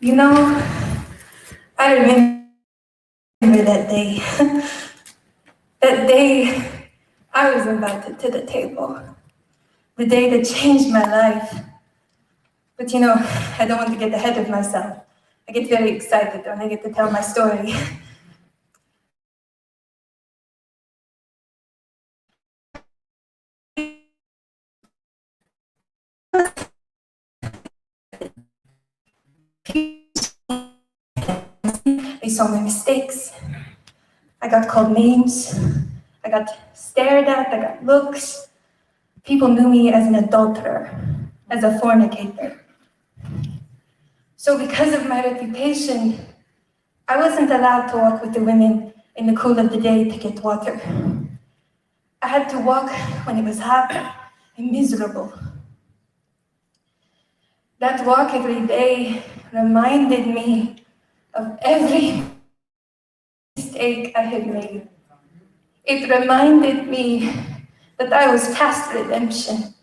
You know, I remember that day. That day I was invited to the table. The day that changed my life. But I don't want to get ahead of myself. I get very excited when I get to tell my story. They saw my mistakes. I got called names. I got stared at. I got looks. People knew me as an adulterer, as a fornicator. So because of my reputation, I wasn't allowed to walk with the women in the cool of the day to get water. I had to walk when it was hot and miserable. That walk every day reminded me of every mistake I had made. It reminded me that I was past redemption,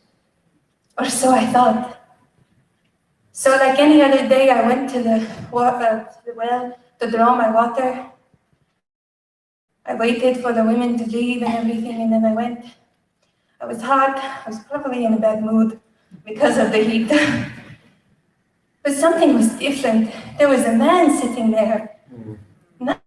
or so I thought. So like any other day, I went to the well to draw my water. I waited for the women to leave and everything, and then I went. I was hot. I was probably in a bad mood because of the heat. But something was different. There was a man sitting there. Not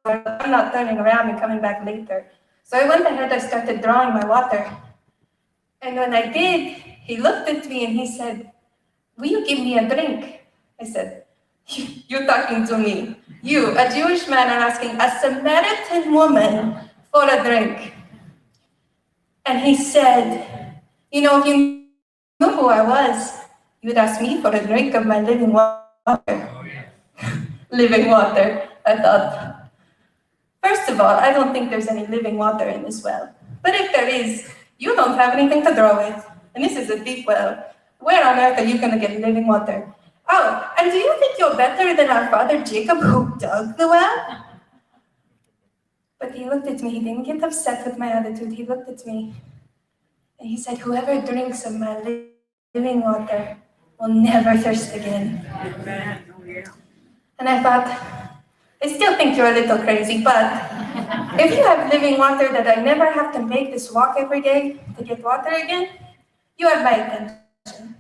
but I'm not turning around and coming back later. So I went ahead, I started drawing my water. And when I did, he looked at me and he said, "Will you give me a drink?" I said, "You're talking to me. You, a Jewish man, are asking a Samaritan woman for a drink." And he said, "If you knew who I was, you would ask me for a drink of my living water." Living water, I thought. First of all, I don't think there's any living water in this well. But if there is, you don't have anything to draw with. And this is a deep well. Where on earth are you going to get living water? Oh, and do you think you're better than our father Jacob who dug the well? But he looked at me. He didn't get upset with my attitude. He looked at me and he said, "Whoever drinks of my living water will never thirst again." Amen. And I thought, I still think you're a little crazy, but if you have living water that I never have to make this walk every day to get water again, you have my attention.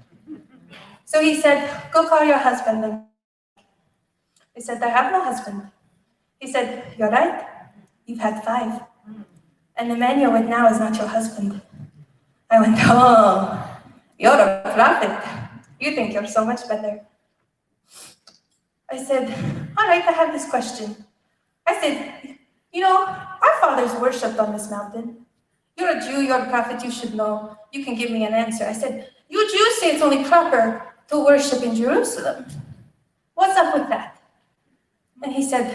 So he said, "Go call your husband." I said, "I have no husband." He said, "You're right. You've had 5. And the man you're with now is not your husband." I went, "Oh, you're a prophet. You think you're so much better." I said, "All right, I have this question." I said, "Our fathers worshipped on this mountain. You're a Jew, you're a prophet, you should know. You can give me an answer." I said, "You Jews say it's only proper to worship in Jerusalem. What's up with that?" And he said,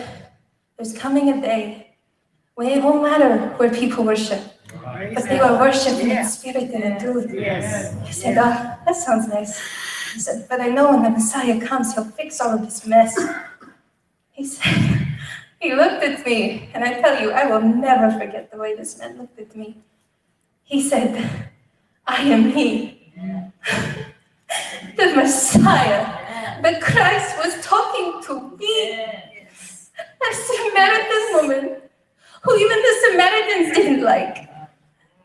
"There's coming a day when it won't matter where people worship, but they will worship in spirit and in truth." I said, "Oh, that sounds nice." He said, "But I know when the Messiah comes, he'll fix all of this mess." He said, he looked at me, and I tell you, I will never forget the way this man looked at me. He said, "I am he." The Messiah, the Christ was talking to me, a Samaritan woman, who even the Samaritans didn't like.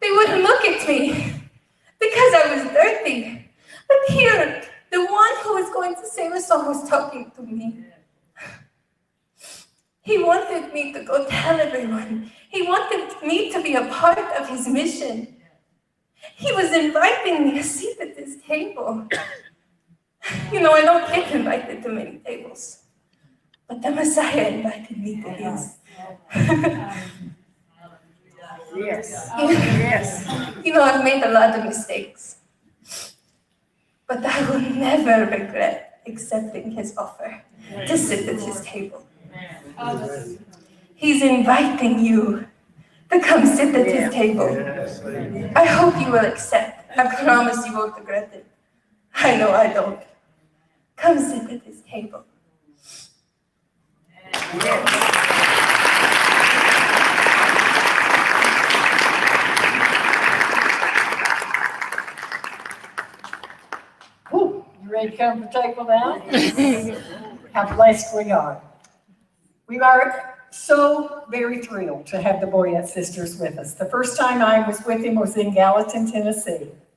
They wouldn't look at me because I was dirty. But here, the one who was going to save us all was talking to me. He wanted me to go tell everyone. He wanted me to be a part of his mission. He was inviting me a seat at his table. I don't get invited to many tables, but the Messiah invited me to his. Yes. I've made a lot of mistakes, but I will never regret accepting his offer to sit at his table. He's inviting you to come sit at his table. Yes. I hope you will accept. I promise you won't regret it. I know I don't. Come sit at his table. Whew, you ready to come to the table now? How blessed we are. We are so very thrilled to have the Boyette sisters with us. The first time I was with him was in Gallatin, Tennessee.